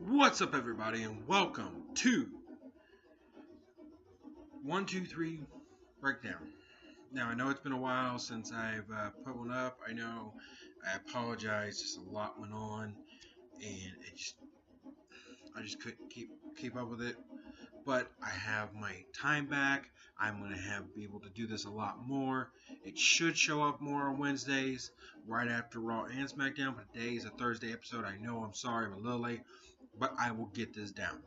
What's up, everybody, and welcome to 123 Breakdown. Now, I know it's been a while since I've put one up. I know, I apologize. Just a lot went on, and I just couldn't keep up with it. But I have my time back. I'm gonna be able to do this a lot more. It should show up more on Wednesdays, right after Raw and SmackDown. But today is a Thursday episode. I know. I'm sorry. I'm a little late. But I will get this down.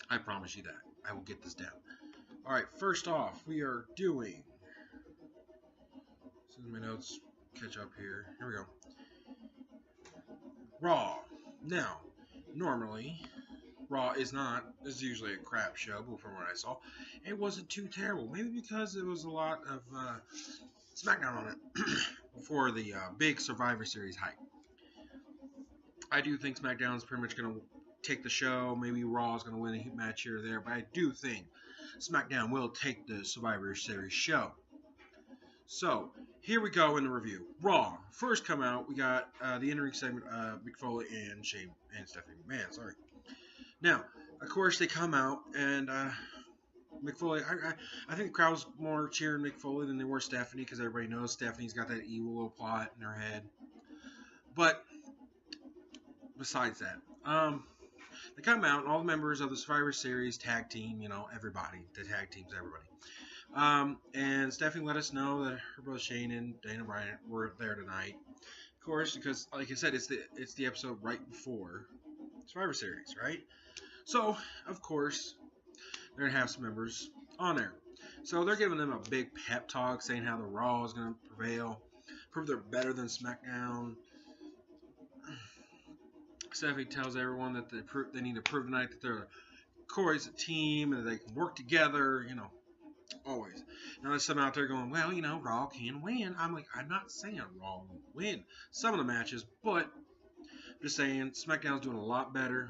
I promise you that. I will get this down. Alright, first off, we are doing... As soon as my notes catch up here. Here we go. Raw. Now, normally, Raw is usually a crap show, but from what I saw, it wasn't too terrible. Maybe because it was a lot of SmackDown on it before the big Survivor Series hype. I do think SmackDown is pretty much going to take the show. Maybe Raw is going to win a match here or there, but I do think SmackDown will take the Survivor Series show. So, here we go in the review. Raw. First come out, we got the in-ring segment of Mick Foley and Stephanie McMahon. Sorry. Now, of course, they come out, and Mick Foley, I think the crowd was more cheering Mick Foley than they were Stephanie, because everybody knows Stephanie's got that evil little plot in her head. But besides that, they come out, and all the members of the Survivor Series tag team, everybody, the tag teams, everybody. And Stephanie let us know that her brother Shane and Dana Bryan were there tonight. Of course, because, like I said, it's the episode right before Survivor Series, right? So, of course, they're going to have some members on there. So, they're giving them a big pep talk, saying how the Raw is going to prevail, prove they're better than SmackDown. Stephanie tells everyone that they need to prove tonight that they're Corey's a team and that they can work together, always. Now there's some out there going, well, Raw can win. I'm like, I'm not saying Raw will win some of the matches, but I'm just saying SmackDown's doing a lot better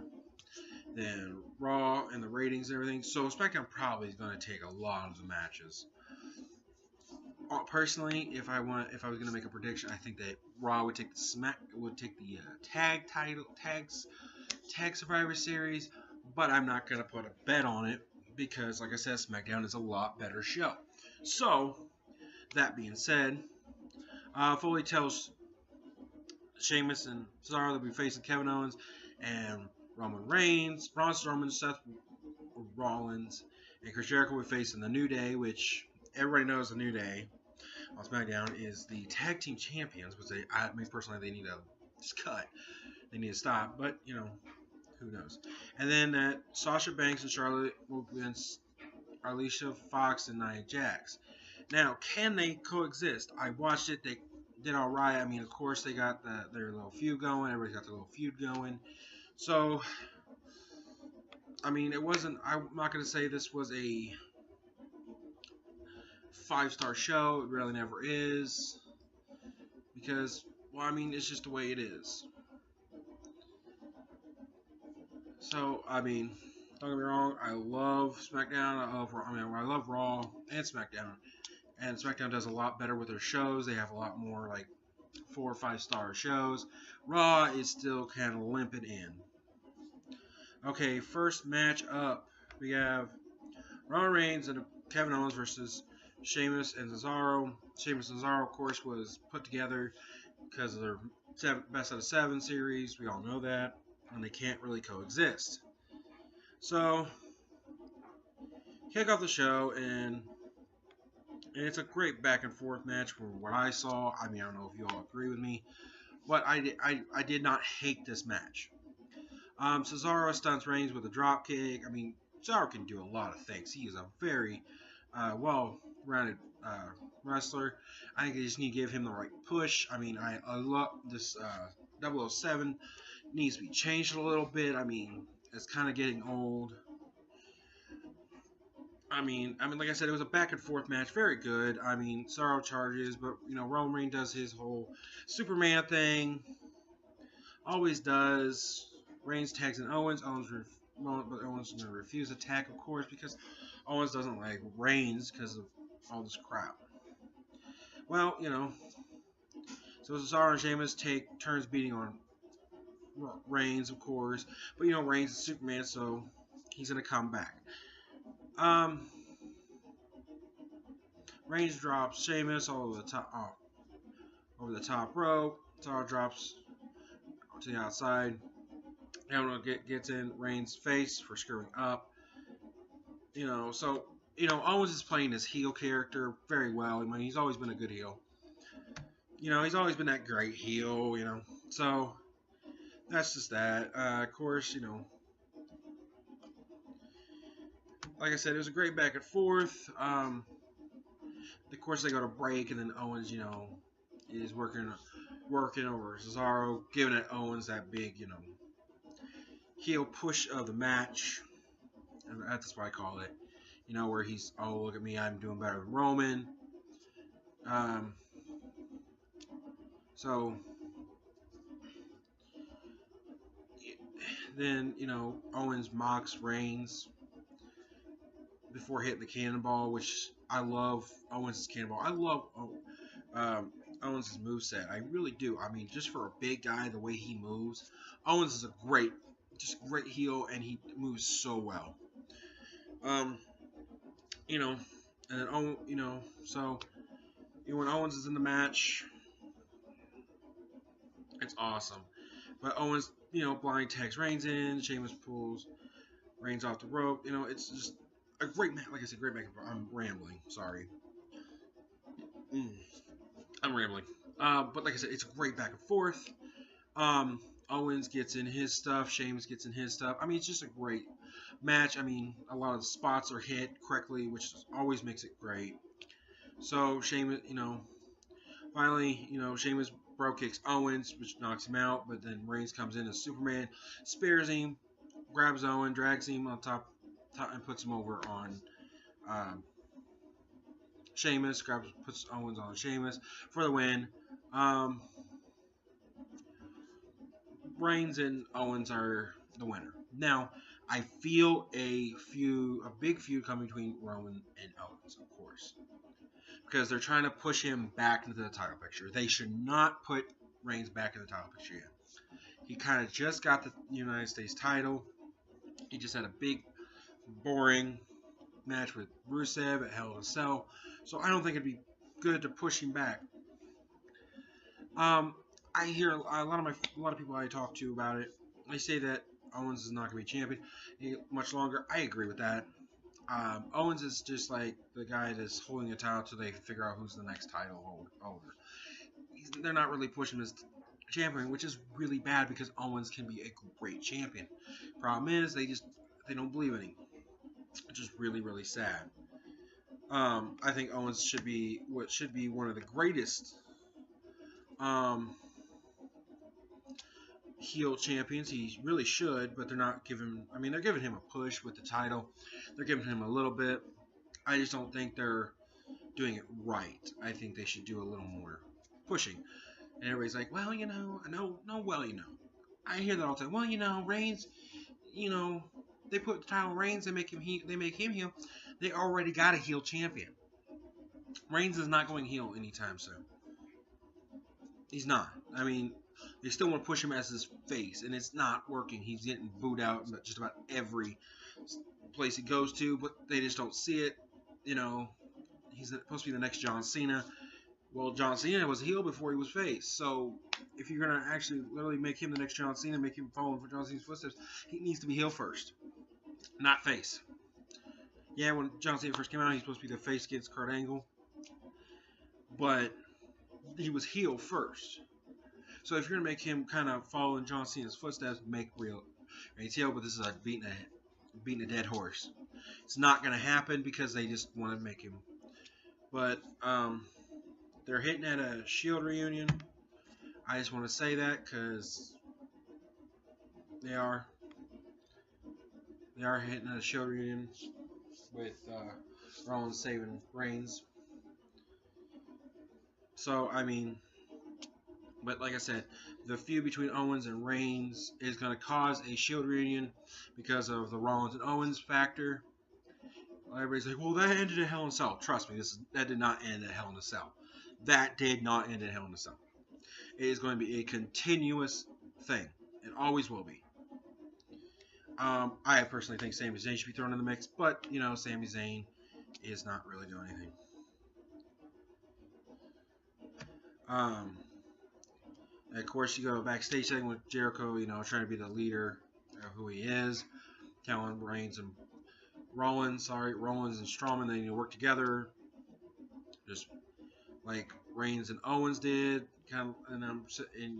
than Raw and the ratings and everything. So SmackDown probably is going to take a lot of the matches. Personally, if I was going to make a prediction, I think that Raw would take the tag Survivor Series, but I'm not going to put a bet on it because, like I said, SmackDown is a lot better show. So, that being said, Foley tells Sheamus and Cesaro they'll be facing Kevin Owens and Roman Reigns, Braun Strowman, Seth Rollins, and Chris Jericho will be facing the New Day, which everybody knows the New Day on SmackDown is the tag team champions, which personally, they need to just cut. They need to stop, but, who knows. And then Sasha Banks and Charlotte will against Alicia Fox and Nia Jax. Now, can they coexist? I watched it. They did all right. I mean, of course, they got their little feud going. Everybody's got their little feud going. So, I mean, I'm not going to say this was a 5-star show. It really never is. Because, well, I mean, it's just the way it is. So, I mean, don't get me wrong, I love SmackDown, I love Raw and SmackDown, and SmackDown does a lot better with their shows. They have a lot more, 4 or 5-star shows. Raw is still kind of limping in. Okay, first match up, we have Roman Reigns and Kevin Owens versus Sheamus and Cesaro. Sheamus and Cesaro, of course, was put together because of their best out of 7 series. We all know that. And they can't really coexist. So, kick off the show, and it's a great back and forth match from what I saw. I mean, I don't know if you all agree with me, but I did not hate this match. Cesaro stunts Reigns with a drop kick. I mean, Cesaro can do a lot of things. He is a very well-rounded wrestler. I think they just need to give him the right push. I mean, I love this 007. Needs to be changed a little bit. I mean, it's kind of getting old. I mean, like I said, it was a back and forth match, very good. I mean, Cesaro charges, but Roman Reigns does his whole Superman thing, always does. Reigns tags in Owens. But Owens is gonna refuse attack, of course, because Owens doesn't like Reigns because of all this crap. Well, so Cesaro and Sheamus take turns beating on Reigns, of course. But you know, Reigns is Superman, so he's gonna come back. Um, Reigns drops Sheamus all over the top, over the top rope. Tara drops to the outside. Everyone gets in Reigns' face for screwing up. You know, so you know Owens is playing his heel character very well. I mean, he's always been a good heel. You know, he's always been that great heel. You know, so that's just that. Of course, you know, like I said, it was a great back and forth. Of course, they go to break, and then Owens, you know, is working over Cesaro, giving it Owens that big, you know, heel push of the match. And that's what I call it. You know, where he's, oh, look at me, I'm doing better than Roman. So then, you know, Owens mocks Reigns before hitting the cannonball, which I love Owens' cannonball. I love Owens' moveset. I really do. I mean, just for a big guy, the way he moves, Owens is a great heel, and he moves so well. You know, and then you know, so you know, when Owens is in the match, it's awesome. But Owens, you know, blind tags Reigns in. Sheamus pulls Reigns off the rope. You know, it's just a great match. Like I said, great match. I'm rambling. Sorry. I'm rambling. But like I said, it's a great back and forth. Owens gets in his stuff. Sheamus gets in his stuff. I mean, it's just a great match. I mean, a lot of the spots are hit correctly, which always makes it great. So Sheamus, you know, finally, you know, Sheamus bro kicks Owens, which knocks him out. But then Reigns comes in as Superman, spears him, grabs Owen, drags him on top and puts him over on Sheamus. Puts Owens on Sheamus for the win. Reigns and Owens are the winner. Now, I feel a big feud coming between Roman and Owens, of course, because they're trying to push him back into the title picture. They should not put Reigns back in the title picture yet. He kind of just got the United States title. He just had a big, boring match with Rusev at Hell in a Cell, so I don't think it'd be good to push him back. I hear a lot of people I talk to about it. They say that Owens is not going to be champion much longer. I agree with that. Owens is just like the guy that's holding a title until they figure out who's the next title holder. They're not really pushing him as champion, which is really bad because Owens can be a great champion. Problem is they don't believe in him, which is really, really sad. I think Owens should be one of the greatest heel champions. He really should, but they're not giving. I mean, they're giving him a push with the title. They're giving him a little bit. I just don't think they're doing it right. I think they should do a little more pushing. And everybody's like, well, you know, well, you know. I hear that all the time. Well, you know, Reigns, you know, they put the title on Reigns, they make him heel. They already got a heel champion. Reigns is not going heel anytime soon. He's not. I mean, they still want to push him as his face, and it's not working. He's getting booed out just about every place he goes to, but they just don't see it. You know, he's supposed to be the next John Cena. Well, John Cena was heel before he was face. So if you're going to actually literally make him the next John Cena, make him follow for John Cena's footsteps, he needs to be heel first, not face. Yeah, when John Cena first came out, he's supposed to be the face against Kurt Angle. But he was heel first. So if you're going to make him kind of follow in John Cena's footsteps, make Reigns heel, but this is like beating a dead horse. It's not going to happen because they just want to make him. But they're hitting at a Shield reunion. I just want to say that because they are hitting at a Shield reunion with Rollins saving Reigns. So I mean, but like I said, the feud between Owens and Reigns is going to cause a Shield reunion because of the Rollins and Owens factor. Everybody's like, well, that ended at Hell in a Cell. Trust me, that did not end at Hell in a Cell. That did not end at Hell in a Cell. It is going to be a continuous thing. It always will be. I personally think Sami Zayn should be thrown in the mix, but you know, Sami Zayn is not really doing anything. Of course, you go backstage thing with Jericho, you know, trying to be the leader of who he is, telling Rollins and Strowman they need to work together, just like Reigns and Owens did. And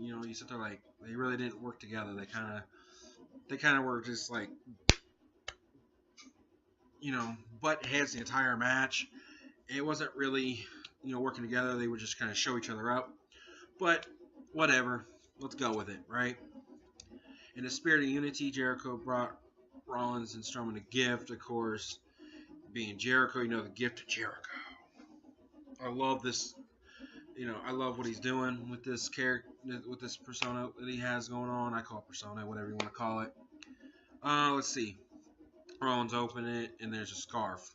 you know, you sit there like they really didn't work together. They kind of were just like, you know, butt heads the entire match. It wasn't really, you know, working together. They would just kind of show each other up. But whatever, let's go with it, right? In the spirit of unity, Jericho brought Rollins and Strowman a gift, of course, being Jericho. You know, the gift of Jericho. I love this. You know, I love what he's doing with this character, with this persona that he has going on. I call it persona, whatever you want to call it. Let's see. Rollins open it, and there's a scarf.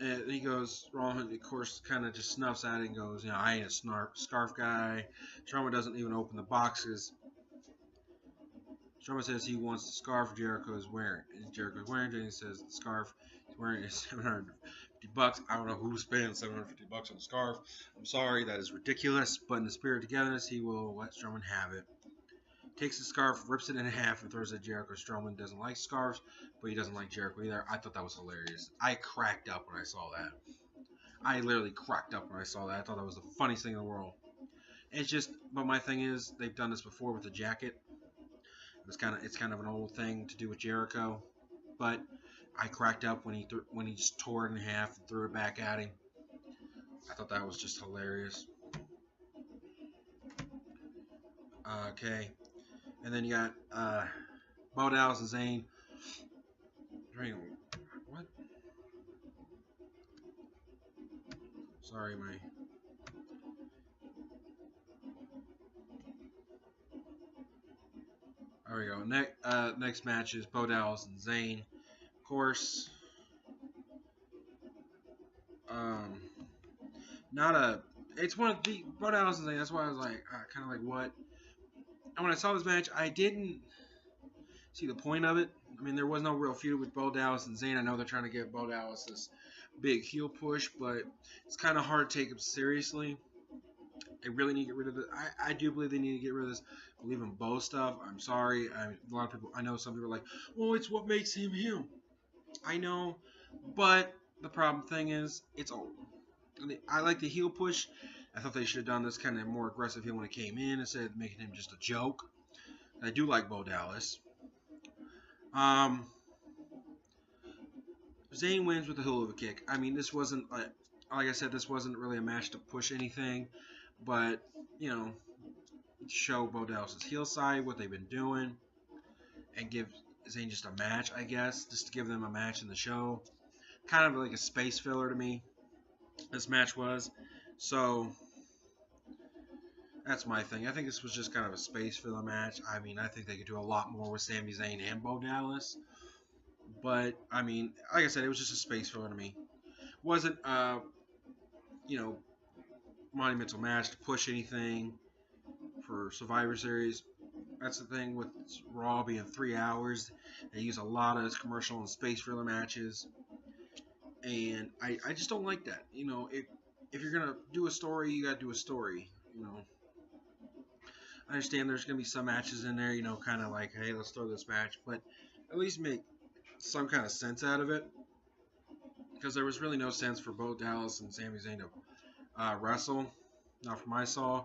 And he goes, Rollins, of course, kind of just snuffs at it and goes, you know, I ain't a scarf guy. Strowman doesn't even open the boxes. Strowman says he wants the scarf Jericho is wearing. And Jericho is wearing it, and he says the scarf he's wearing is $750. I don't know who spent $750 on the scarf. I'm sorry, that is ridiculous. But in the spirit of togetherness, he will let Strowman have it. Takes the scarf, rips it in half, and throws it at Jericho. Strowman doesn't like scarves, but he doesn't like Jericho either. I thought that was hilarious. I cracked up when I saw that. I literally cracked up when I saw that. I thought that was the funniest thing in the world. It's just, but my thing is, they've done this before with the jacket. It's kind of an old thing to do with Jericho, but I cracked up when he just tore it in half and threw it back at him. I thought that was just hilarious. Okay. And then you got Bo Dallas and Zayn. What? Sorry, my. There we go. Next match is Bo Dallas and Zayn. Of course. Not a. It's one of the Bo Dallas and Zayn. That's why I was like, kind of like what. And when I saw this match, I didn't see the point of it. I mean, there was no real feud with Bo Dallas and Zayn. I know they're trying to give Bo Dallas this big heel push, but it's kind of hard to take him seriously. They really need to get rid of it. I do believe they need to get rid of this Believe in Bo stuff. I'm sorry. A lot of people, I know some people are like, well, it's what makes him him. I know, but the problem thing is, it's old. I like the heel push. I thought they should have done this kind of more aggressive heel when it came in instead of making him just a joke. I do like Bo Dallas. Zayn wins with a hell of a kick. I mean, this wasn't, like I said, this wasn't really a match to push anything. But, you know, show Bo Dallas' heel side, what they've been doing. And give Zayn just a match, I guess. Just to give them a match in the show. Kind of like a space filler to me. This match was. So, that's my thing. I think this was just kind of a space filler match. I mean, I think they could do a lot more with Sami Zayn and Bo Dallas. But, I mean, like I said, it was just a space filler to me. Wasn't, you know, monumental match to push anything for Survivor Series. That's the thing with Raw being 3 hours. They use a lot of commercial and space filler matches. And I just don't like that. You know, if you're going to do a story, you got to do a story. You know, I understand there's going to be some matches in there, you know, kind of like, hey, let's throw this match. But at least make some kind of sense out of it. Because there was really no sense for Bo Dallas and Sami Zayn to wrestle. Not from I saw.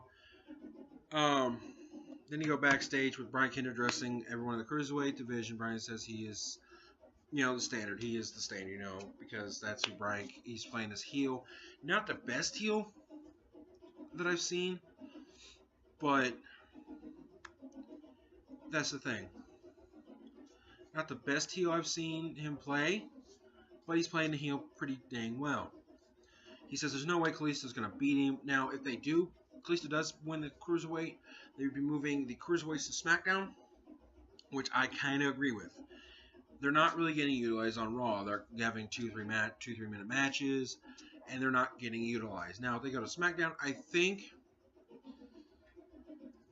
Then you go backstage with Brian Kinder addressing everyone in the Cruiserweight division. Brian says he is, you know, the standard. He is the standard, you know, because that's who Brian, he's playing this heel. Not the best heel that I've seen, but that's the thing. Not the best heel I've seen him play, but he's playing the heel pretty dang well. He says there's no way Kalisto's going to beat him. Now, if they do, Kalisto does win the Cruiserweight, they would be moving the Cruiserweights to SmackDown, which I kind of agree with. They're not really getting utilized on Raw. They're having 2-3 minute matches, and they're not getting utilized. Now, if they go to SmackDown, I think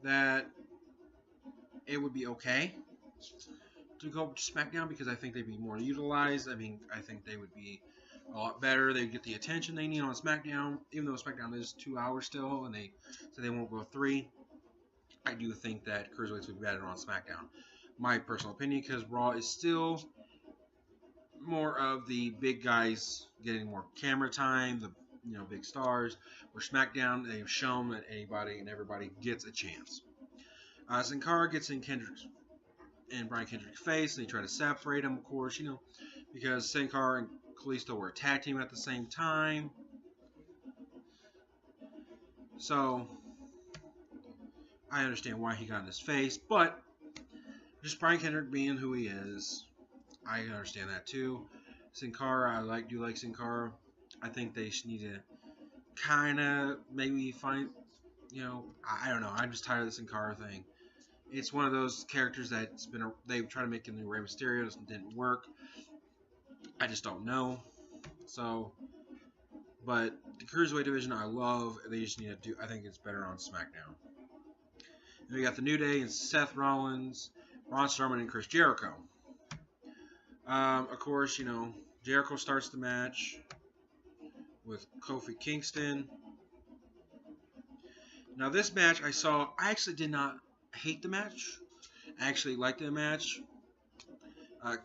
that it would be okay to go to SmackDown because I think they'd be more utilized. I mean, I think they would be a lot better. They'd get the attention they need on SmackDown, even though SmackDown is 2 hours still, and they say they won't go 3. I do think that Cruiserweights would be better on SmackDown. My personal opinion, because Raw is still more of the big guys getting more camera time, the big stars. Where SmackDown, they've shown that anybody and everybody gets a chance. Sin Cara gets in Kendrick's and Brian Kendrick's face, and they try to separate them, of course, because Sin Cara and Kalisto were a tag team at the same time. So I understand why he got in his face, but just Brian Kendrick being who he is, I understand that too. Sin Cara, I do like Sin Cara. I think they need to kind of maybe find, I don't know. I'm just tired of the Sin Cara thing. It's one of those characters that's they've tried to make a new Rey Mysterio, it didn't work. I just don't know. So, but the Cruiserweight division I love. They just need to do. I think it's better on SmackDown. And we got the New Day and Seth Rollins, Braun Strowman, and Chris Jericho. Of course, Jericho starts the match with Kofi Kingston. Now, this match I actually did not hate the match. I actually liked the match.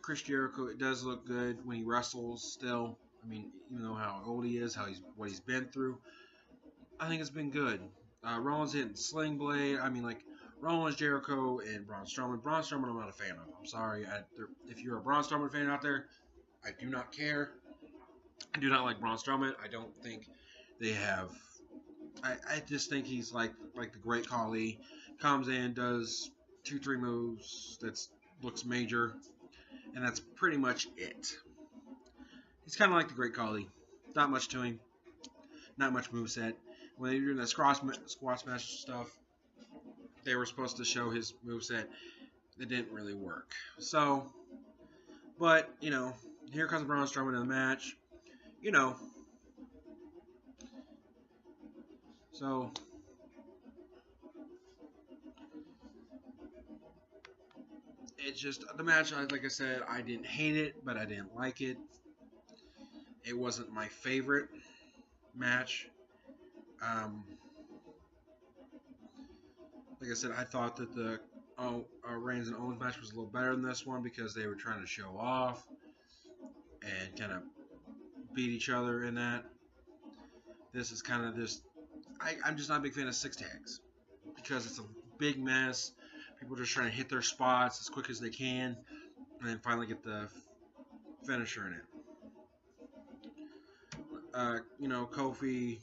Chris Jericho, it does look good when he wrestles still. I mean, even though how old he is, what he's been through, I think it's been good. Rollins hitting Sling Blade. I mean, like, Rollins, Jericho, and Braun Strowman. Braun Strowman I'm not a fan of. I'm sorry. If you're a Braun Strowman fan out there, I do not care. I do not like Braun Strowman. I don't think they have... I just think he's like the Great Khali. Comes in, does 2-3 moves that looks major, and that's pretty much it. He's kind of like the Great Khali. Not much to him. Not much moveset. When they were doing the squash match stuff, they were supposed to show his moveset. It didn't really work. So, but, here comes Braun Strowman in the match. So, it's just, the match, like I said, I didn't hate it, but I didn't like it. It wasn't my favorite match. Like I said, I thought that the Reigns and Owens match was a little better than this one because they were trying to show off and kind of beat each other in that. This is kind of just... I'm just not a big fan of 6 tags because it's a big mess. People are just trying to hit their spots as quick as they can and then finally get the finisher in it. Kofi,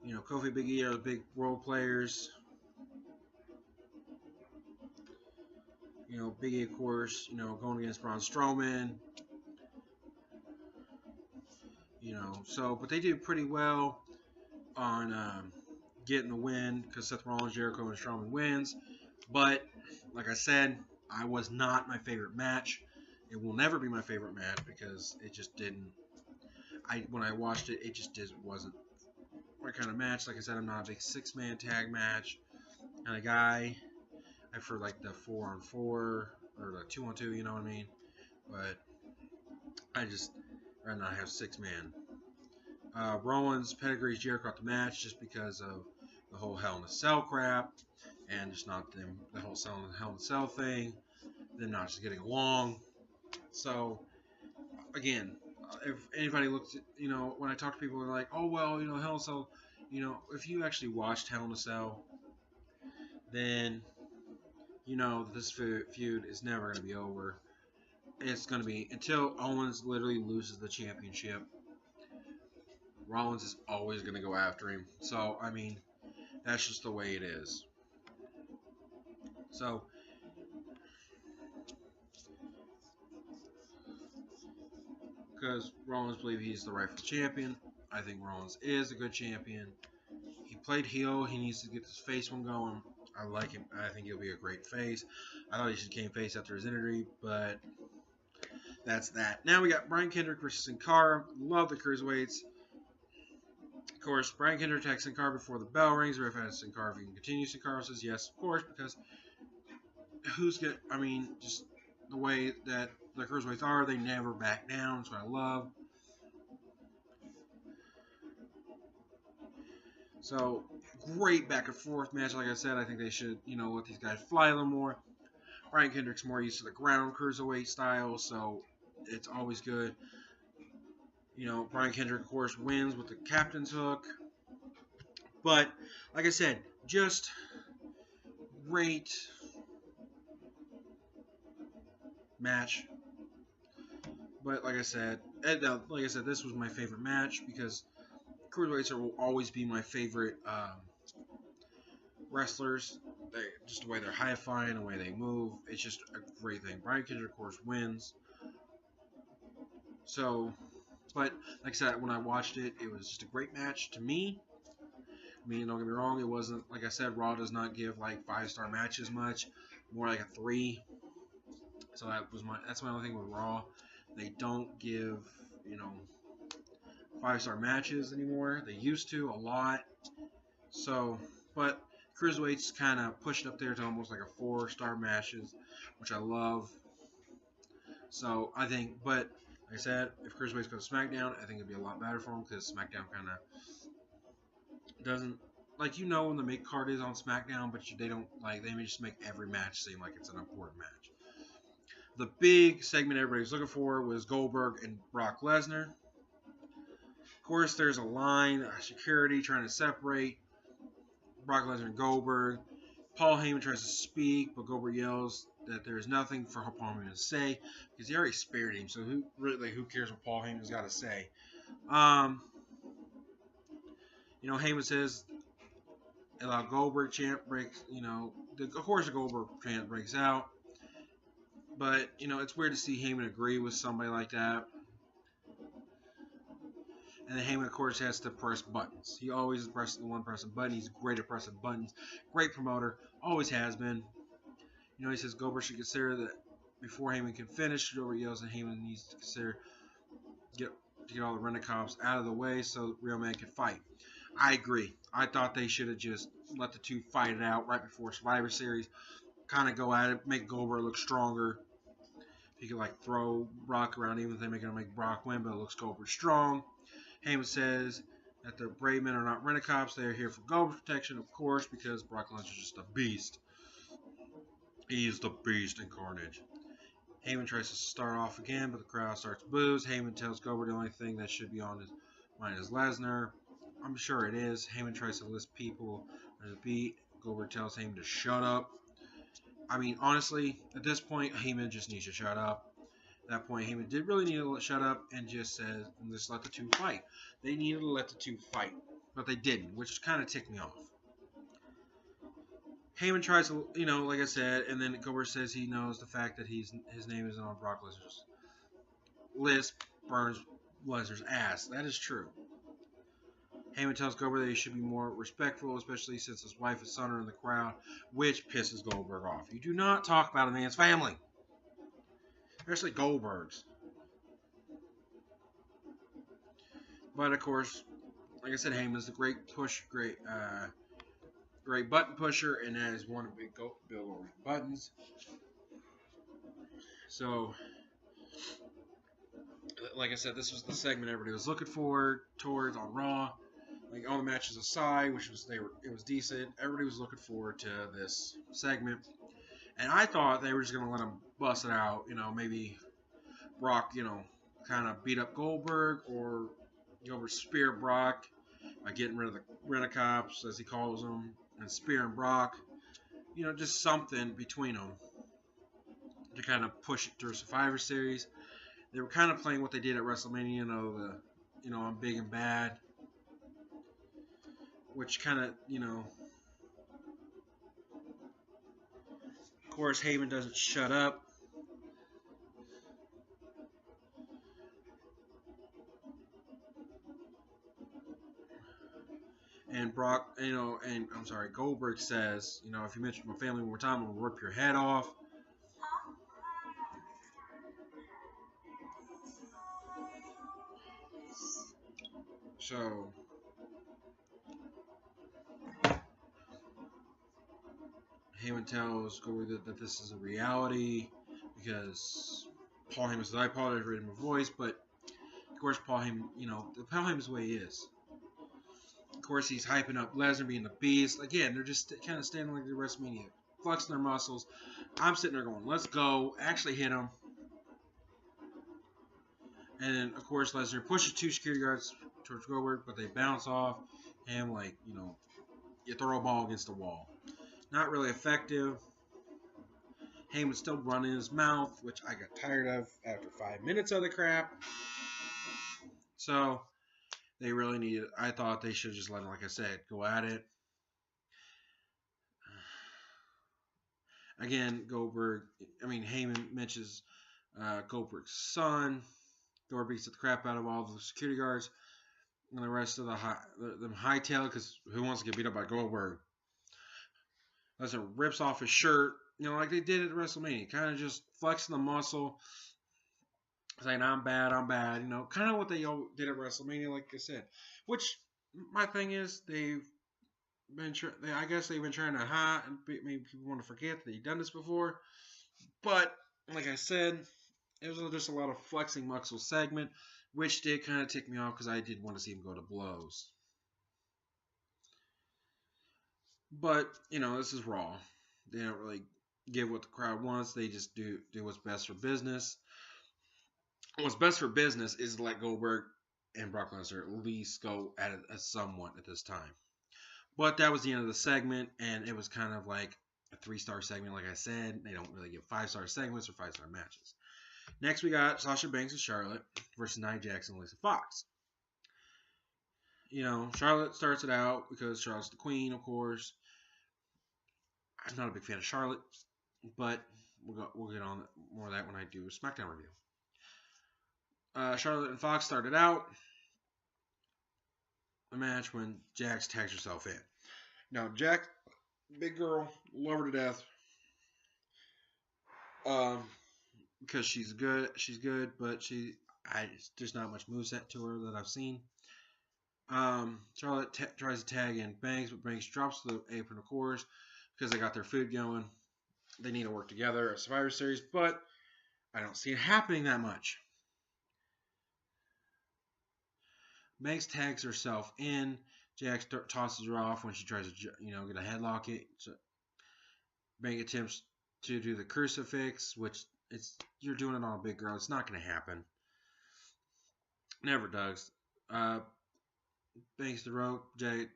Kofi, Big E are the big role players. Big E, of course, going against Braun Strowman. But they did pretty well on getting the win because Seth Rollins, Jericho, and Strowman wins. But, like I said, I was not my favorite match. It will never be my favorite match because it just didn't... when I watched it, it just wasn't my kind of match. Like I said, I'm not a big 6-man tag match kind of guy. I prefer like the 4-on-4 or the 2-on-2, you know what I mean? But I just rather not have 6-man. Rollins pedigrees Jericho out the match just because of the whole Hell in a Cell crap and just not the whole Hell in a Cell thing. Them not just getting along. So again, if anybody looks at, when I talk to people, they're like, oh, well, Hell in a Cell, if you actually watched Hell in a Cell, then, this feud is never going to be over. It's going to be until Owens literally loses the championship. Rollins is always going to go after him. So, I mean, that's just the way it is. So, because Rollins believes he's the rightful champion. I think Rollins is a good champion. He played heel. He needs to get this face one going. I like him. I think he'll be a great face. I thought he should came face after his injury, but that's that. Now we got Brian Kendrick versus Sin Cara. Love the Cruiserweights. Of course, Brian Kendrick attacks Sin Cara before the bell rings. The ref asks Sin Cara if he can continue. Sin Cara says yes, of course, because who's get? I mean, just the way that the cruiserweights are, they never back down. That's what I love. So great back and forth match. Like I said, I think they should, let these guys fly a little more. Brian Kendrick's more used to the ground cruiserweight style, so it's always good. Brian Kendrick, of course, wins with the captain's hook. But, like I said, just great match. But, like I said, this was my favorite match because cruiserweights will always be my favorite wrestlers. Just the way they're high-flying, the way they move. It's just a great thing. Brian Kendrick, of course, wins. So, but like I said, when I watched it, it was just a great match to me. I mean, don't get me wrong, it wasn't, like I said, Raw does not give like 5-star matches much, more like a 3. So that's my only thing with Raw. They don't give, 5-star matches anymore. They used to a lot. So, but Cruiserweights kind of pushed up there to almost like a 4-star matches, which I love. So I think, but like I said, if Cruiserweights go to SmackDown, I think it'd be a lot better for them because SmackDown kind of doesn't, like, when the mid card is on SmackDown, but they don't, like, they may just make every match seem like it's an important match. The big segment everybody was looking for was Goldberg and Brock Lesnar. Of course, there's a line of security trying to separate Brock Lesnar and Goldberg. Paul Heyman tries to speak, but Goldberg yells that there's nothing for Paul Heyman to say because he already spared him. So who cares what Paul Heyman's got to say? Heyman says, Goldberg chant breaks. Of course the Goldberg chant breaks out. But it's weird to see Heyman agree with somebody like that. And then Heyman, of course, has to press buttons. He always is pressing the one pressing button. He's great at pressing buttons. Great promoter. Always has been. He says Goldberg should consider that before Heyman can finish. Goldberg yells that Heyman needs to consider to get all the Rent-A-Cops out of the way so real man can fight. I agree. I thought they should have just let the two fight it out right before Survivor Series. Kind of go at it, make Goldberg look stronger. He could like throw Brock around, even if they're going to make Brock win, but it looks Goldberg strong. Heyman says that the brave men are not Rent-A-Cops. They are here for Goldberg's protection, of course, because Brock Lesnar is just a beast. He is the beast in Carnage. Heyman tries to start off again, but the crowd starts to boo. Heyman tells Goldberg the only thing that should be on his mind is Lesnar. I'm sure it is. Heyman tries to list people on the beat. Goldberg tells Heyman to shut up. I mean, honestly, at this point, Heyman just needs to shut up. At that point, Heyman did really need to shut up and just let the two fight. They needed to let the two fight, but they didn't, which kind of ticked me off. Heyman tries to, like I said, and then Goldberg says he knows the fact that his name isn't on Brock Lesnar's list burns Lesnar's ass. That is true. Heyman tells Goldberg that he should be more respectful, especially since his wife and son are in the crowd, which pisses Goldberg off. You do not talk about a man's family, especially Goldberg's. But of course, like I said, Heyman's a great button pusher, and that is one of Bill Goldberg's buttons. So, like I said, this was the segment everybody was looking towards on Raw. Like all the matches aside, it was decent. Everybody was looking forward to this segment, and I thought they were just gonna let him bust it out. Maybe Brock, kind of beat up Goldberg, or Goldberg spear Brock by getting rid of the Rent-A-Cops, as he calls them, and spearing Brock. Just something between them to kind of push it through Survivor Series. They were kind of playing what they did at WrestleMania, I'm big and bad. Which kind of, of course, Heyman doesn't shut up. And Brock, Goldberg says, if you mention my family one more time, I'm going to rip your head off. So, Heyman tells Goldberg that this is a reality because Paul Heyman says, I apologize for my voice, but of course Paul Heyman, Paul Heyman's the way he is. Of course, he's hyping up Lesnar being the beast. Again, they're just kind of standing like the WrestleMania, flexing their muscles. I'm sitting there going, let's go, actually hit him. And then, of course, Lesnar pushes 2 security guards towards Goldberg, but they bounce off him like, you throw a ball against the wall. Not really effective. Heyman's still running his mouth, which I got tired of after 5 minutes of the crap. So, they really needed. I thought they should have just let him, like I said, go at it. Again, Heyman mentions Goldberg's son. Goldberg beats the crap out of all the security guards. And the rest of them hightail because who wants to get beat up by Goldberg? Lesnar rips off his shirt, like they did at WrestleMania, kind of just flexing the muscle, saying I'm bad, kind of what they all did at WrestleMania, like I said. Which my thing is, I guess they've been trying to hide, and maybe people want to forget that they've done this before. But like I said, it was just a lot of flexing muscle segment, which did kind of tick me off because I did want to see him go to blows. But, this is Raw. They don't really give what the crowd wants. They just do what's best for business. What's best for business is to let Goldberg and Brock Lesnar at least go at it somewhat at this time. But that was the end of the segment, and it was kind of like a 3-star segment, like I said. They don't really give 5-star segments or 5-star matches. Next, we got Sasha Banks and Charlotte versus Nia Jax and Alicia Fox. Charlotte starts it out because Charlotte's the queen, of course. I'm not a big fan of Charlotte, but we'll get on more of that when I do a SmackDown review. Charlotte and Fox started out a match when Jax tags herself in. Now, Jax, big girl, love her to death. Because she's good, but there's not much moveset to her that I've seen. Charlotte tries to tag in Banks, but Banks drops the apron, of course, because they got their food going. They need to work together at Survivor Series, but I don't see it happening that much. Banks tags herself in. Jax tosses her off when she tries to, get a headlock. Banks attempts to do the crucifix, which you're doing it on a big girl. It's not going to happen. Never does. Banks the rope. Jax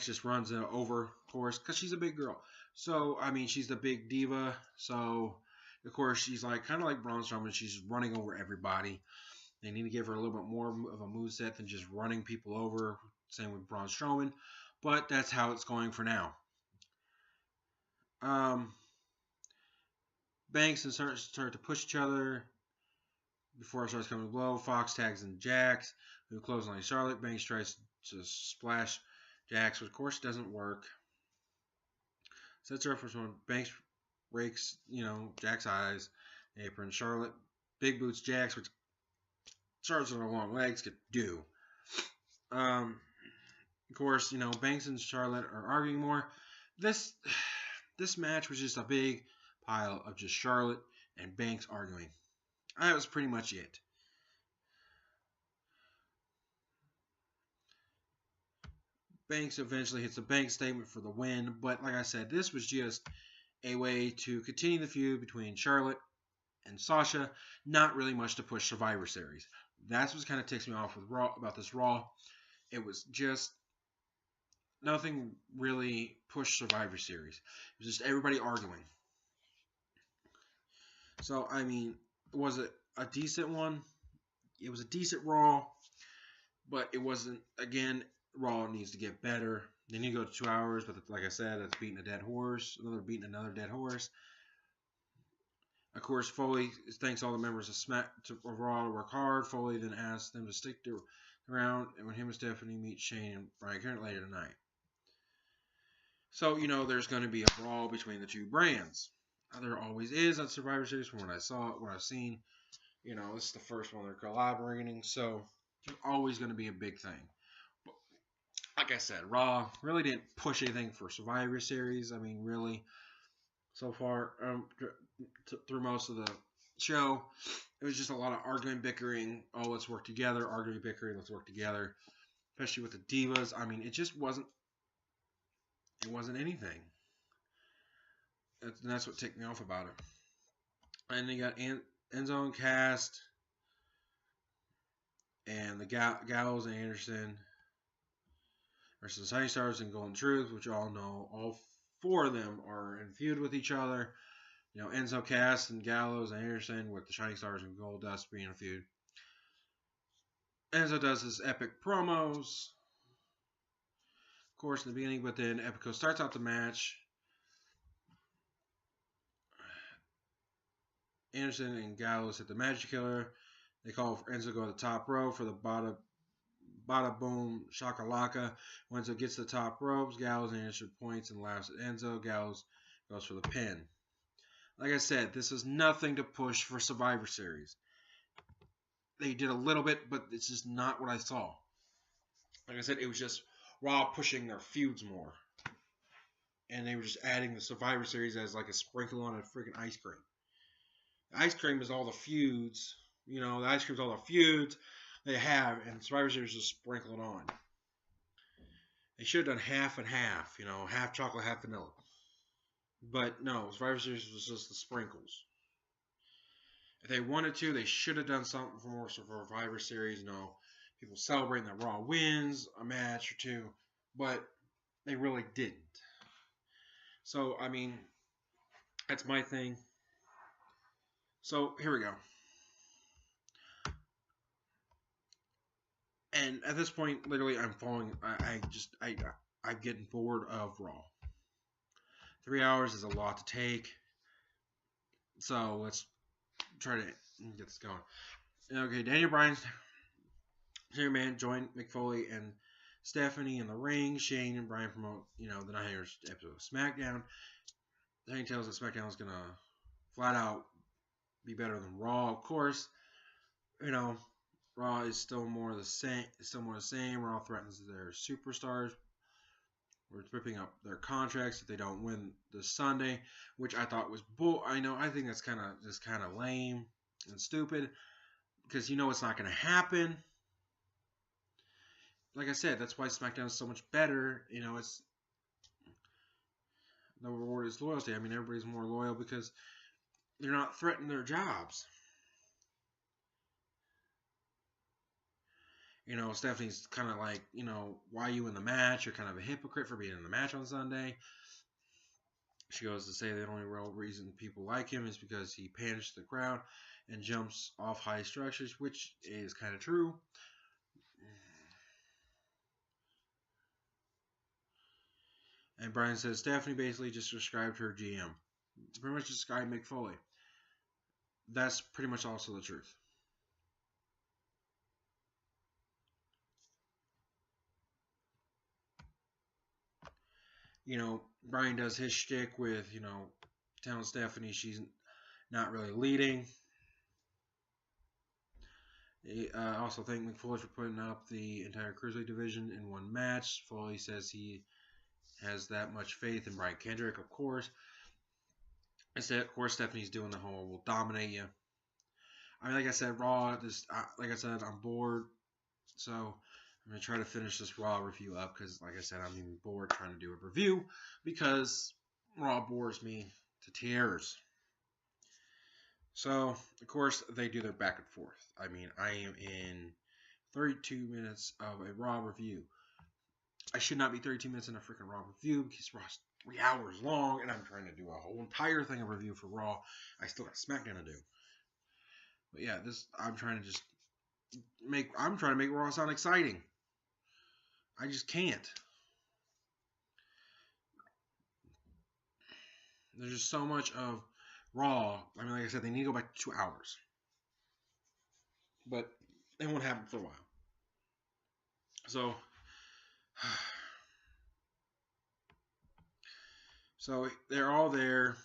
just runs over, of course, because she's a big girl. So, she's the big diva. So, of course, she's kind of like Braun Strowman. She's running over everybody. They need to give her a little bit more of a moveset than just running people over. Same with Braun Strowman. But that's how it's going for now. Banks and start to push each other before it starts coming to blow. Fox tags in Jax, who closes on Charlotte. Banks tries to splash Jax, which of course doesn't work. Sets her up for someone. Banks rakes, Jax's eyes, apron. Charlotte big boots Jax, which Charlotte's on her long legs could do. Of course, Banks and Charlotte are arguing more. This match was just a big pile of just Charlotte and Banks arguing. That was pretty much it. Banks eventually hits a bank statement for the win, but like I said, this was just a way to continue the feud between Charlotte and Sasha. Not really much to push Survivor Series. That's what kind of ticks me off with Raw about this Raw. It was just nothing really pushed Survivor Series. It was just everybody arguing. So, was it a decent one? It was a decent Raw, but it wasn't, again, Raw needs to get better. They need to go to 2 hours, but like I said, that's beating a dead horse. Beating another dead horse. Of course, Foley thanks all the members of Raw to work hard. Foley then asks them to stick around, and when him and Stephanie meet Shane and Brian Karen later tonight. So, there's going to be a brawl between the two brands. There always is on Survivor Series from what I've seen. This is the first one they're collaborating, so there's always going to be a big thing. like I said, Raw really didn't push anything for Survivor Series. I mean, really, so far through most of the show, it was just a lot of arguing, bickering. Oh, let's work together. Arguing, bickering. Let's work together. Especially with the divas. I mean, it just wasn't. It wasn't anything. And that's what ticked me off about it. And they got Enzo and Cast, and the Gallows and Anderson versus the Sunny Stars and Golden Truth, which you all know all four of them are in feud with each other. You know, Enzo, Cass, and Gallows and Anderson with the Shining Stars and Goldust being a feud. Enzo does his epic promos, of course, in the beginning, but then Epico starts out the match. Anderson and Gallows hit the Magic Killer. They call for Enzo to go to the top row for the bada boom shakalaka. When Enzo gets to the top ropes, Gallows and Anderson points and laughs at Enzo. Gallows goes for the pin. Like I said, this is nothing to push for Survivor Series. They did a little bit, but it's just not what I saw. Like I said, it was just Raw pushing their feuds more. And they were just adding the Survivor Series as like a sprinkle on a freaking ice cream. The ice cream is all the feuds. You know, the ice cream is all the feuds they have, and Survivor Series just sprinkle it on. They should have done half and half, you know, half chocolate, half vanilla. But no, Survivor Series was just the sprinkles. If they wanted to, they should have done something for more Survivor Series. You know, people celebrating that Raw wins a match or two, but they really didn't. So, I mean, that's my thing. So, here we go. And at this point, literally, I'm falling. I'm getting bored of Raw. 3 hours is a lot to take. So, let's try to get this going. Okay, Daniel Bryan's Senior Man joined Mick Foley and Stephanie in the ring. Shane and Bryan promote, you know, the 900 episode of SmackDown. Shane tells that SmackDown is gonna flat out be better than Raw. Of course, you know, Raw is still more the same. Raw threatens their superstars. We're ripping up their contracts if they don't win this Sunday, which I thought was bull. I think that's kind of lame and stupid because you know it's not going to happen. Like I said, that's why SmackDown is so much better. You know, it's the reward is loyalty. I mean, everybody's more loyal because they're not threatening their jobs. You know, Stephanie's kind of like, you know, why are you in the match? You're kind of a hypocrite for being in the match on Sunday. She goes to say the only real reason people like him is because he panics the crowd and jumps off high structures, which is kind of true. And Bryan says Stephanie basically just described her GM. Pretty much described Mick Foley. That's pretty much also the truth. You know, Bryan does his shtick with, you know, telling Stephanie she's not really leading. I also thank Mick Foley for putting up the entire Cruiserweight division in one match. Foley says he has that much faith in Brian Kendrick, of course. Instead, of course, Stephanie's doing the whole "will dominate you." I mean, like I said, Raw. Like I said, I'm bored, so I'm gonna try to finish this Raw review up because, like I said, I'm even bored trying to do a review because Raw bores me to tears. So, of course, they do their back and forth. I mean, I am in 32 minutes of a Raw review. I should not be 32 minutes in a freaking Raw review because Raw's 3 hours long, and I'm trying to do a whole entire thing of review for Raw. I still got SmackDown to do. But yeah, I'm trying to make Raw sound exciting. I just can't. There's just so much of Raw. I mean, like I said, they need to go back to 2 hours. But it won't happen for a while. So they're all there.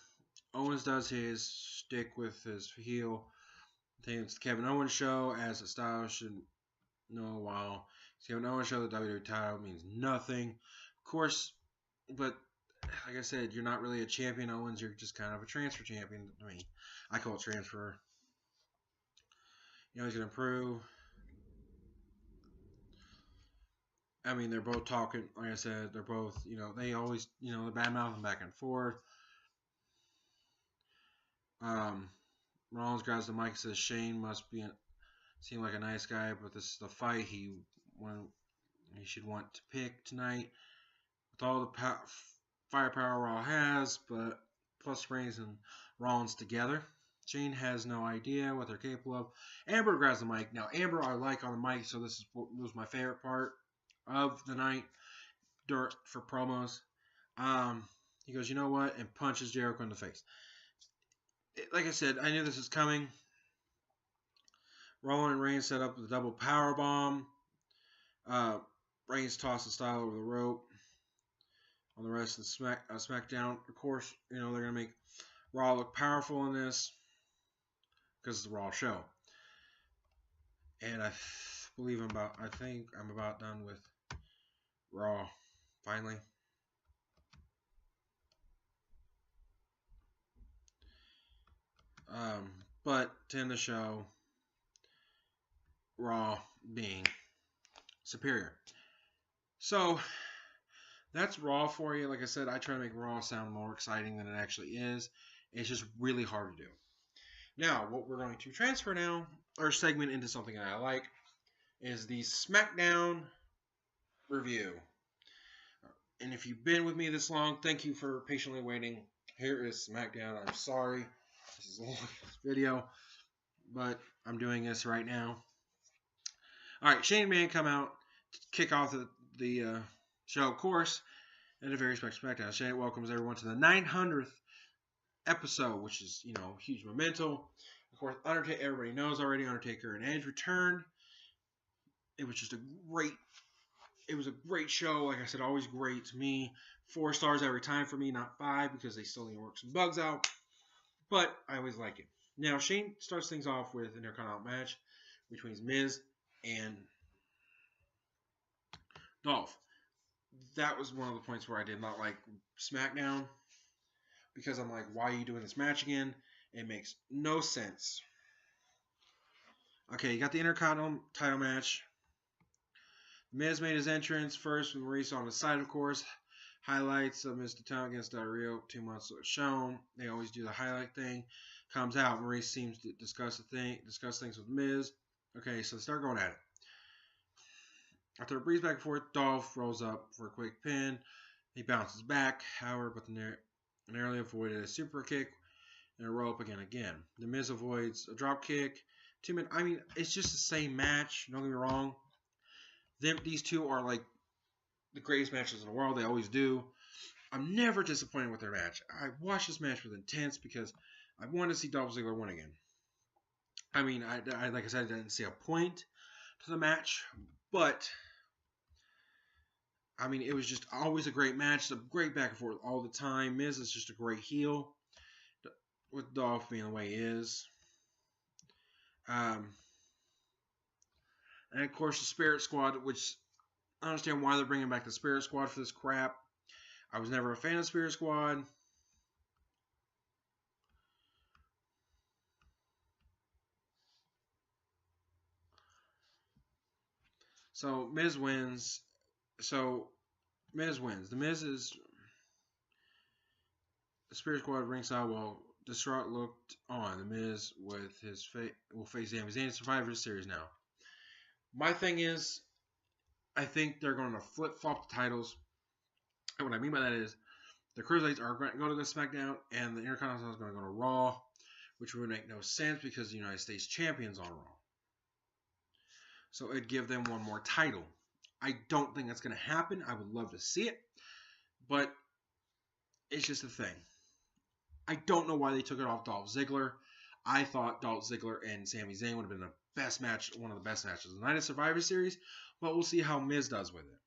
Owens does his stick with his heel. I think it's the Kevin Owens show, as a style should know while See, no one show the WWE title means nothing. Of course, but like I said, you're not really a champion, Owens. You're just kind of a transfer champion to me. I call it transfer. You know, he's going to improve. I mean, they're both talking. Like I said, they're both, you know, they always, you know, they're bad mouthing back and forth. Rollins grabs the mic and says Shane must seem like a nice guy, but this is the fight he should want to pick tonight. With all the firepower Raw has, but plus Reigns and Rollins together. Shane has no idea what they're capable of. Amber grabs the mic. Now, Amber I like on the mic, so this was my favorite part of the night for promos. He goes, you know what? And punches Jericho in the face. Like I said, I knew this was coming. Rowan and Reigns set up the double power bomb. Reigns tossed the style over the rope. On the rest of the SmackDown, of course, you know they're gonna make Raw look powerful in this because it's a Raw show. And I think I'm about done with Raw. Finally. But to end the show, Raw being superior. So that's Raw for you. Like I said, I try to make Raw sound more exciting than it actually is. It's just really hard to do. Now, what we're going to transfer now, or segment into something that I like, is the SmackDown review. And if you've been with me this long, thank you for patiently waiting. Here is SmackDown. I'm sorry. This is a long video, but I'm doing this right now. All right, Shane and Man come out to kick off the show, of course, and a very special SmackDown. Shane welcomes everyone to the 900th episode, which is, you know, huge memento. Of course, Undertaker, everybody knows already, Undertaker and Edge returned. It was just a great show. Like I said, always great to me. 4 stars every time for me, not 5, because they still need to work some bugs out. But I always like it. Now, Shane starts things off with an Intercontinental match between Miz and Dolph. That was one of the points where I did not like SmackDown, because I'm like, why are you doing this match again? It makes no sense. Okay, you got the Intercontinental title match. Miz made his entrance first with Maurice on the side, of course. Highlights of Mr. Town against Del Rio 2 months shown. They always do the highlight thing. Comes out. Maurice seems to discuss things with Miz. Okay, so they start going at it. After a breeze back and forth, Dolph rolls up for a quick pin. He bounces back, however, but narrowly avoided a super kick and a roll up again. The Miz avoids a drop kick. 2 minutes. I mean, it's just the same match. Don't get me wrong. These two are like the greatest matches in the world. They always do. I'm never disappointed with their match. I watched this match with intense because I wanted to see Dolph Ziggler win again. I mean, I like I said, I didn't see a point to the match, but I mean, it was just always a great match. A great back and forth all the time. Miz is just a great heel with Dolph being the way he is. And of course, the Spirit Squad, which I understand why they're bringing back the Spirit Squad for this crap. I was never a fan of Spirit Squad. So Miz wins. The Spirit Squad ringside while Distraught looked on. The Miz with his will face Sami Zayn in Survivor Series now. My thing is, I think they're going to flip-flop the titles. And what I mean by that is, the Cruiserweights are going to go to the SmackDown, and the Intercontinental is going to go to Raw, which would make no sense because the United States Champion's on Raw. So it'd give them one more title. I don't think that's going to happen. I would love to see it, but it's just a thing. I don't know why they took it off Dolph Ziggler. I thought Dolph Ziggler and Sami Zayn would have been the best match, one of the best matches of the night of Survivor Series, but we'll see how Miz does with it.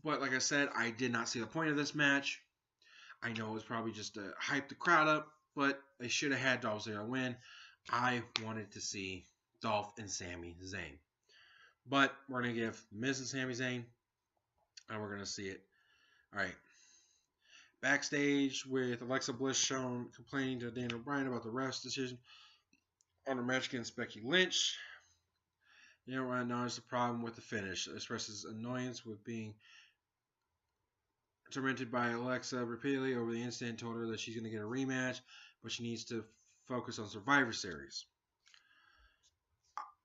But like I said, I did not see the point of this match. I know it was probably just to hype the crowd up, but they should have had Dolph Ziggler win. I wanted to see Dolph and Sami Zayn. But we're going to give Miz and Sami Zayn, and we're going to see it. All right. Backstage with Alexa Bliss shown complaining to Daniel Bryan about the ref's decision on her match against Becky Lynch. Daniel Bryan acknowledged the problem with the finish, expresses annoyance with being tormented by Alexa repeatedly over the incident, told her that she's going to get a rematch, but she needs to focus on Survivor Series.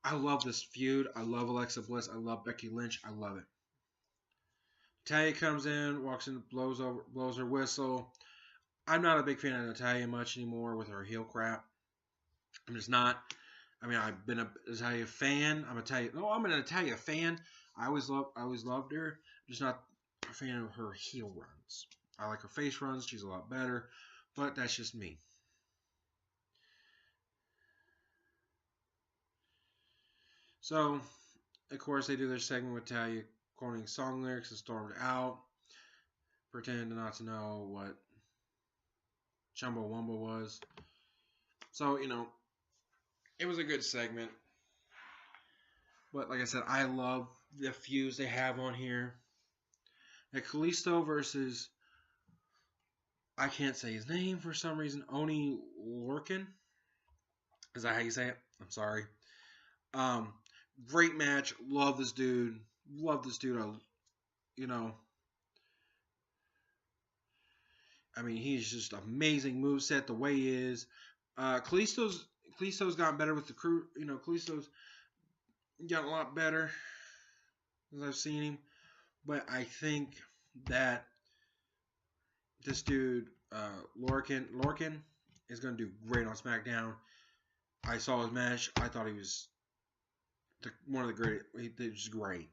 I love this feud. I love Alexa Bliss. I love Becky Lynch. I love it. Natalya comes in, walks in, blows her whistle. I'm not a big fan of Natalya much anymore with her heel crap. I'm just not. I mean, I've been an Natalya fan. I'm an Natalya fan. I always loved her. I'm just not a fan of her heel runs. I like her face runs. She's a lot better, but that's just me. So, of course, they do their segment with Natalya quoting song lyrics and stormed out, pretending not to know what Chumbawamba was. So, it was a good segment. But like I said, I love the feuds they have on here. Like Kalisto versus, I can't say his name for some reason, Oni Lorcan. Is that how you say it? I'm sorry. Great match. Love this dude. I mean, he's just amazing moveset the way he is. Kalisto's gotten better with the crew. Kalisto's gotten a lot better as I've seen him. But I think that this dude, Lorcan, is going to do great on SmackDown. I saw his match. I thought he was one of the great. He was great.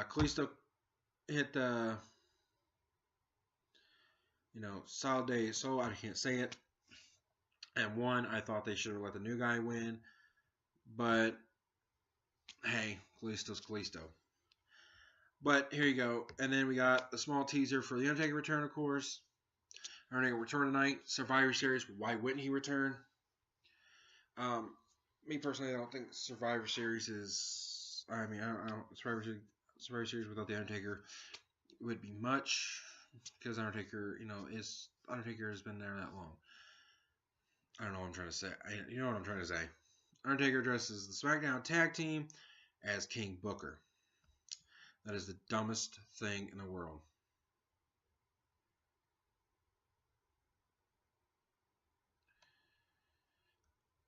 Kalisto hit the, solid day. So I can't say it. And won. I thought they should have let the new guy win. But, hey, Kalisto's Kalisto. But here you go. And then we got a small teaser for The Undertaker return, of course. Undertaker return tonight. Survivor Series. Why wouldn't he return? Me personally, I don't think Survivor Series is. I don't Survivor Series without The Undertaker would be much. Because Undertaker has been there that long. I don't know what I'm trying to say. You know what I'm trying to say. Undertaker dresses the SmackDown tag team as King Booker. That is the dumbest thing in the world.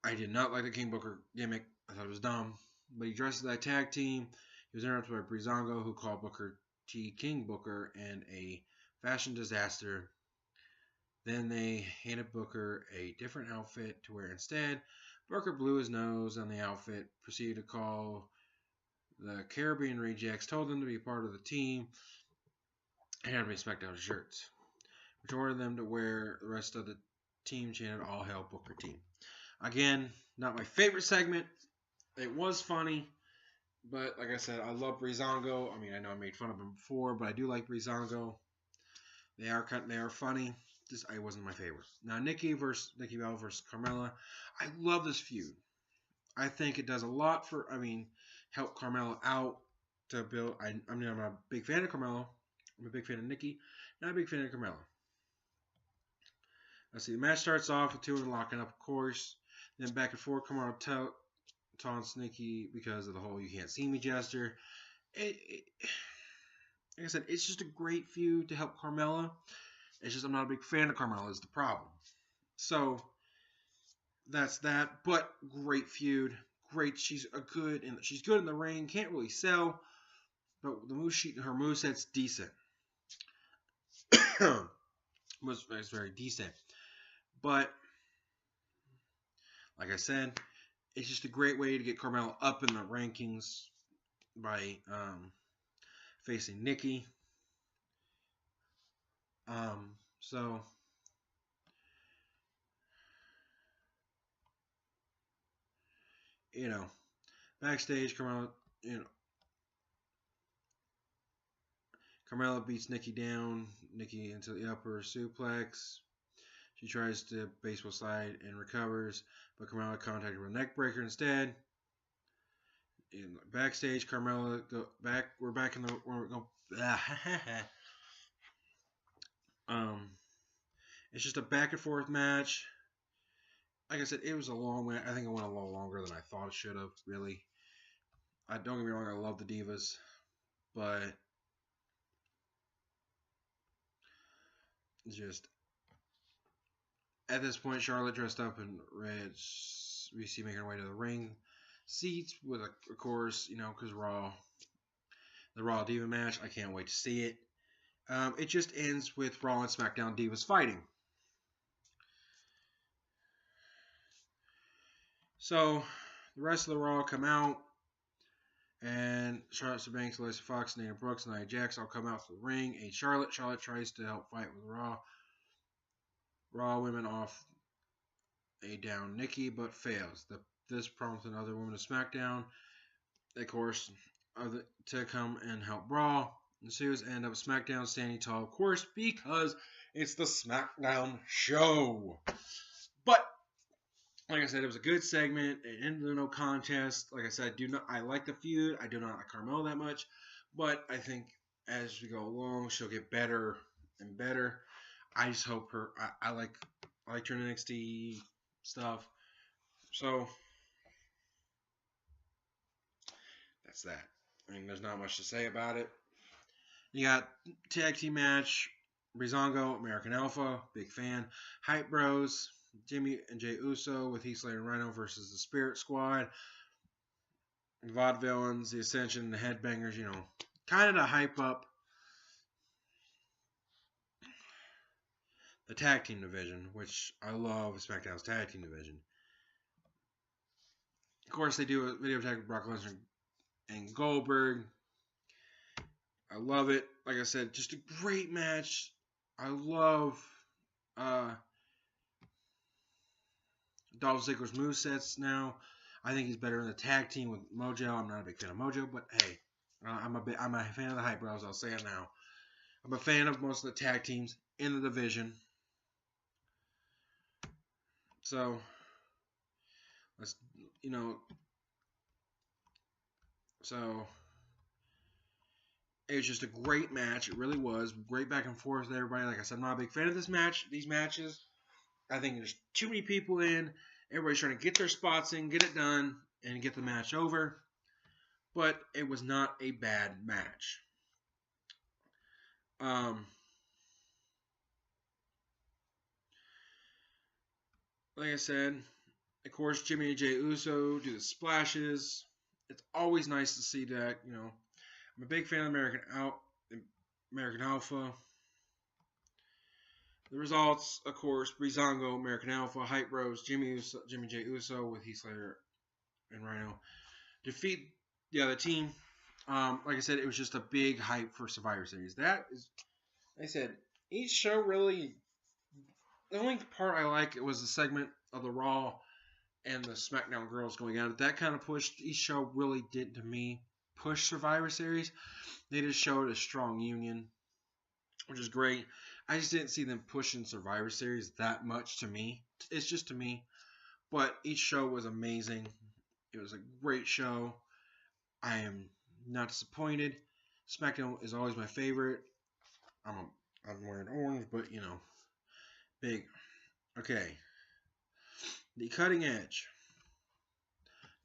I did not like the King Booker gimmick. I thought it was dumb. But he dresses that tag team. He was interrupted by Breezango, who called Booker T King Booker and a fashion disaster. Then they handed Booker a different outfit to wear instead. Booker blew his nose on the outfit, proceeded to call the Caribbean Rejects, told them to be part of the team, and had them expect out shirts. Retorted them to wear the rest of the team, chanted all hail Booker T. Again, not my favorite segment. It was funny, but like I said, I love Breezango. I mean, I know I made fun of him before, but I do like Breezango. They are funny. It wasn't my favorite. Now, Nikki Bella versus Carmella. I love this feud. I think it does a lot for, help Carmella out to build. I'm not a big fan of Carmella. I'm a big fan of Nikki. Not a big fan of Carmella. Let's see. The match starts off with two of them locking up, of course. Then back and forth. Carmella taunts Nikki because of the whole "you can't see me" gesture. Like I said, it's just a great feud to help Carmella. It's just I'm not a big fan of Carmella is the problem. So that's that. But great feud. Great. She's good in the ring. Can't really sell. But her moveset's decent. It's very decent. But like I said, it's just a great way to get Carmella up in the rankings by facing Nikki. So backstage, Carmella beats Nikki down. Nikki into the upper suplex. She tries to baseball slide and recovers, but Carmella contacted with a neck breaker instead. In backstage, Carmella go back. We're back in the. We're go. It's just a back and forth match. Like I said, it was a long match. I think it went a little longer than I thought it should have. Really, don't get me wrong. I love the Divas, but just at this point, Charlotte dressed up in red. We see making her way to the ring seats with, of course, because the Raw Diva match. I can't wait to see it. It just ends with Raw and SmackDown Divas fighting. So the rest of the Raw come out, and Charlotte Banks, Alyssa Fox, Nina Brooks, and Nia Jax all come out to the ring. And Charlotte tries to help fight with Raw women off a down Nikki, but fails. This prompts another woman of SmackDown, of course, to come and help Raw. And Series end up SmackDown standing tall, of course, because it's the SmackDown show. But like I said, it was a good segment. It ended in no contest. Like I said, I like the feud. I do not like Carmella that much, but I think as we go along, she'll get better and better. I just hope her. I like her NXT stuff. So that's that. I mean, there's not much to say about it. You got tag team match, Breezango, American Alpha, big fan. Hype Bros, Jimmy and Jey Uso with Heath Slater and Rhino versus the Spirit Squad. Vaudevillains, the Ascension, the Headbangers, kind of to hype up the tag team division, which I love SmackDown's tag team division. Of course, they do a video tag with Brock Lesnar and Goldberg. I love it. Like I said, just a great match. I love Dolph Ziggler's movesets now. I think he's better in the tag team with Mojo. I'm not a big fan of Mojo, but hey, I'm a fan of the Hype Bros. I'll say it now. I'm a fan of most of the tag teams in the division. So let's So it was just a great match. It really was. Great back and forth with everybody. Like I said, I'm not a big fan of these matches. I think there's too many people in. Everybody's trying to get their spots in, get it done, and get the match over. But it was not a bad match. Like I said, of course, Jimmy and Jey Uso do the splashes. It's always nice to see that, I'm a big fan of American Alpha. The results, of course, Breezango, American Alpha, Hype Bros, Jimmy Jey Uso with Heath Slater and Rhino defeat the other team. Like I said, it was just a big hype for Survivor Series. That is, like I said, each show really. The only part I like was the segment of the Raw and the SmackDown girls going at it. That kind of pushed each show. Really did to me push Survivor Series. They just showed a strong union, which is great. I just didn't see them pushing Survivor Series that much to me. It's just to me. But each show was amazing. It was a great show. I am not disappointed. SmackDown is always my favorite. I'm wearing orange, but big. Okay. The Cutting Edge.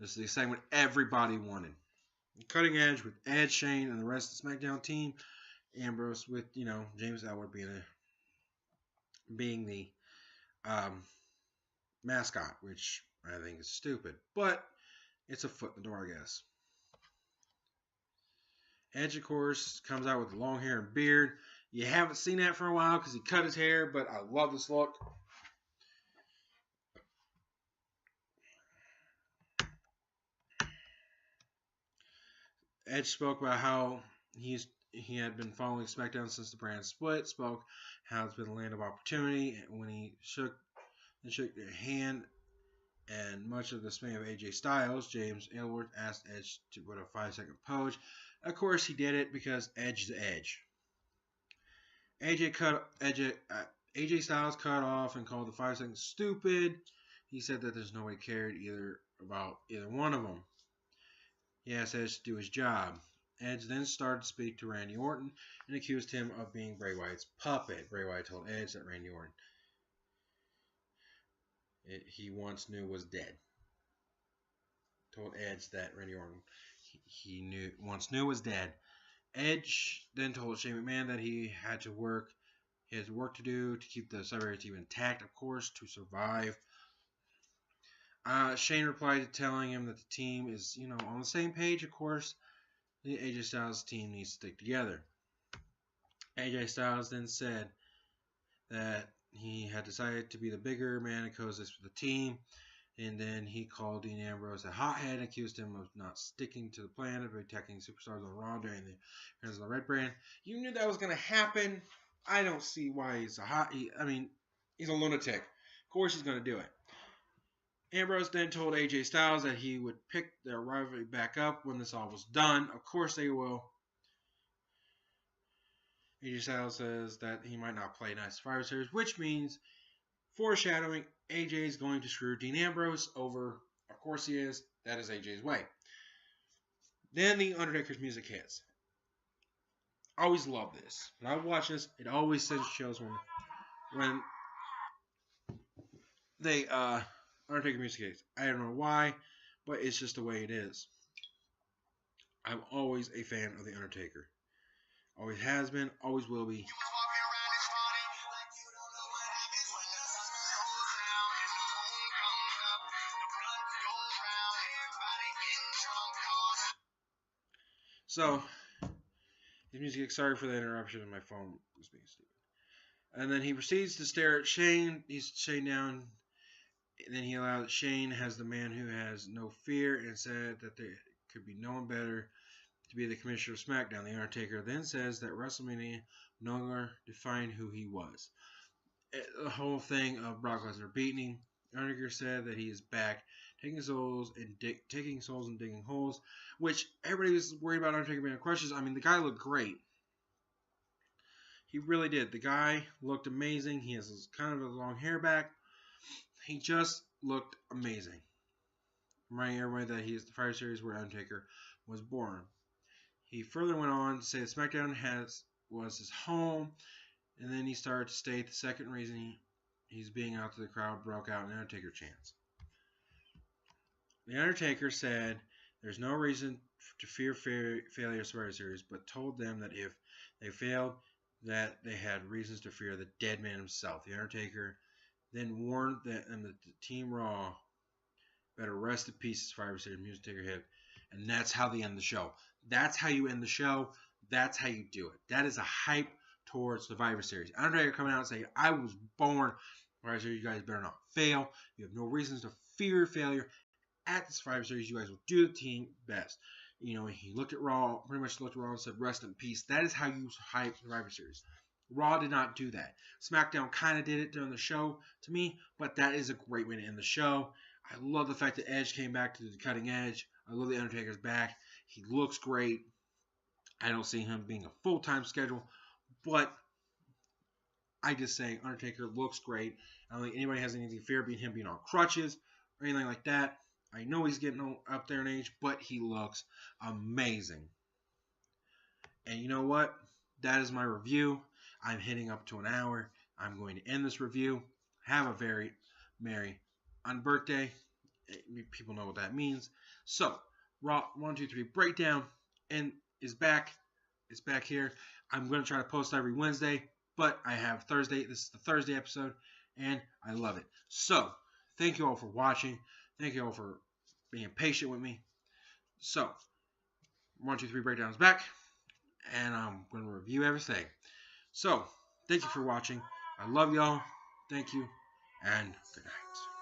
This is the segment everybody wanted. The Cutting Edge with Edge, Shane, and the rest of the SmackDown team. Ambrose with, James Ellsworth being the mascot, which I think is stupid. But it's a foot in the door, I guess. Edge, of course, comes out with long hair and beard. You haven't seen that for a while because he cut his hair, but I love this look. Edge spoke about how he had been following SmackDown since the brand split. Spoke how it's been a land of opportunity. When he shook their hand and much of the span of AJ Styles, James Ellsworth asked Edge to put a 5-second pose. Of course, he did it because Edge is Edge. AJ Styles cut off and called the 5 seconds stupid. He said that there's no way cared about either one of them. He asked Edge to do his job. Edge then started to speak to Randy Orton and accused him of being Bray Wyatt's puppet. Bray Wyatt told Edge that Randy Orton he once knew was dead. Told Edge that Randy Orton he once knew was dead. Edge then told Shane McMahon that he had work to do to keep the Survivor team intact, of course, to survive. Shane replied to telling him that the team is, on the same page, of course. The AJ Styles team needs to stick together. AJ Styles then said that he had decided to be the bigger man and coexist with the team. And then he called Dean Ambrose a hothead and accused him of not sticking to the plan of attacking superstars on Raw during the appearance of the Red Brand. You knew that was going to happen. I don't see why he's he's a lunatic. Of course he's going to do it. Ambrose then told AJ Styles that he would pick their rivalry back up when this all was done. Of course they will. AJ Styles says that he might not play next Survivor Series, which means, foreshadowing, AJ is going to screw Dean Ambrose over. Of course he is. That is AJ's way. Then the Undertaker's music hits. I always love this. When I watch this, it always shows when they Undertaker music hits. I don't know why, but it's just the way it is. I'm always a fan of the Undertaker. Always has been, always will be. So, his music, sorry for the interruption, and my phone was being stupid. And then he proceeds to stare at Shane. He's Shane down. And then he allowed Shane as the man who has no fear and said that there could be no one better to be the commissioner of SmackDown. The Undertaker then says that WrestleMania no longer defined who he was. The whole thing of Brock Lesnar beating him. The Undertaker said that he is back, taking souls and digging holes, which everybody was worried about Undertaker being on crutches. I mean, the guy looked great. He really did. The guy looked amazing. He has kind of a long hair back. He just looked amazing. Reminding everybody that he is the Fire Series where Undertaker was born. He further went on to say that SmackDown was his home, and then he started to state the second reason he's being out to the crowd broke out an Undertaker chants. The Undertaker said there's no reason to fear failure of Survivor Series, but told them that if they failed, that they had reasons to fear the dead man himself. The Undertaker then warned them that the Team Raw better rest in peace as Survivor Series music take your hit. And that's how they end the show. That's how you end the show. That's how you do it. That is a hype towards Survivor Series. Undertaker coming out and saying, I was born. Survivor Series, you guys better not fail. You have no reasons to fear failure. At the Survivor Series, you guys will do the team best. He looked at Raw, pretty much looked at Raw and said, rest in peace. That is how you hype Survivor Series. Raw did not do that. SmackDown kind of did it during the show to me, but that is a great way to end the show. I love the fact that Edge came back to the cutting edge. I love the Undertaker's back. He looks great. I don't see him being a full-time schedule, but I just say Undertaker looks great. I don't think anybody has anything to fear being him being on crutches or anything like that. I know he's getting up there in age, but he looks amazing. And you know what? That is my review. I'm hitting up to an hour. I'm going to end this review. Have a very merry birthday. People know what that means. So, Raw 1, 2, 3 breakdown and is back. It's back here. I'm going to try to post every Wednesday, but I have Thursday. This is the Thursday episode, and I love it. So, thank you all for watching. Thank you all for being patient with me. So, 1, 2, 3 breakdown is back, and I'm going to review everything. So, thank you for watching. I love y'all. Thank you, and good night.